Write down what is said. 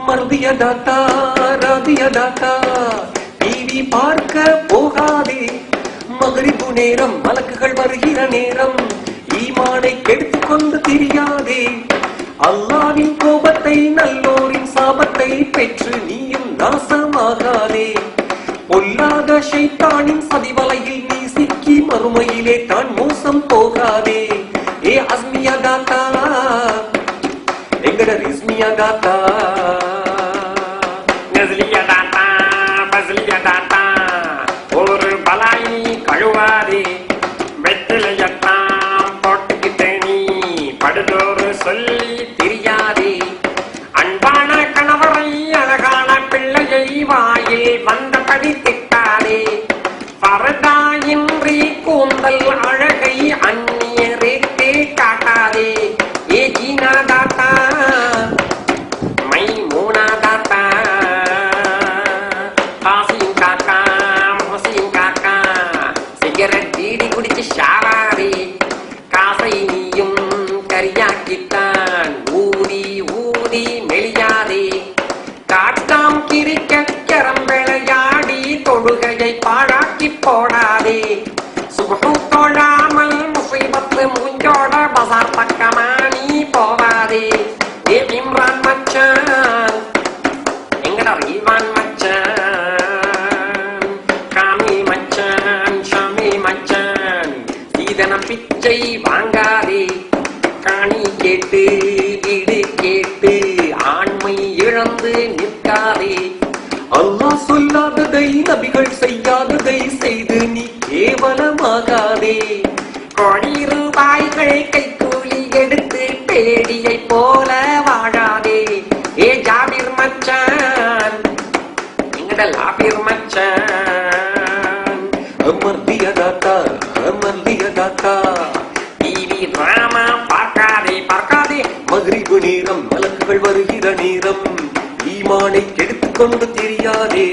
மர்தியதாத்தா ராதியதாத்தா TV பார்க்க போகாதே. மகரிபு நேரம் மலக்குகள் வருகிற நேரம் ஈமானை கெடுத்துக் கொண்டு திரியாதே. அல்லாவின் கோபத்தை நல்லோரின் சாபத்தை பெற்று நீயும் நாசமாகாதே. பொல்லாத ஷைத்தானின் சதிவலையில் நீ சிக்கி மறுமையிலே தான் மோசம் போகாதே. ஏ அஸ்மியா தாத்தா எங்கட ரிஸ்மியா தாத்தா நஸ்லியா தாத்தா பஸ்லியா தாத்தா ஒரு பலாய் கழுவாதே. வெற்றிலையத்தான் போட்டுக்கிட்டு நீ படுதோறு சொல்லி தெரியாதே. அன்பான கணவரை அழகான பிள்ளையை வாயில் வந்தபடி திட்டாதே. பரதாயின்றி கூந்தல் அழகை அந்நியருக்கு காட்டாதே. ஏ ஜீனா தாத்தா மை மூனா தாத்தா காசியும் காக்கா மொசியும் காக்கா சிகரெட் பீடி குடிச்சு ஷாராதே. காசை நீயும் கரியாக்கித்தான் ஊதி ஊதி மெலியாதே. காட்டாம் கிரிக்க கரம் விளையாடி தொழுகையை பாழாக்கி போடாதே. சுபு தொழாமல் முசீபத்து மூஞ்சோட பசார் பக்கமா நீ போவாதே. ஏ இம்ரான் மச்சான் எங்கடா ஈவான் மச்சான் காமி மச்சான் ஷாமி மச்சான் சீதன பிச்சை வாங்காதே. காணி கேட்டு வீடு கேட்டு ஆண்மை இழந்து நிற்காதே. அல்லாஹ் சொல்லாததை நபிகள் செய்யாததை செய்து நீ கேவலமாகாதே. கோடி ரூபாய்கள் கைக்கூலி எடுத்து பேடியை போல வாழாதே. ஏ ஜாபிர் மச்சான் எங்கட லாபிர் மச்சான் மர்தியதாத்தா மர்தியதாத்தா டிவி டிராமா பார்க்காதே பார்க்காதே. மகரிபு நேரம் மலக்குகள் வருகிற நேரம் ஈமானை கெடுத்துக் கொண்டு தெரியாதே.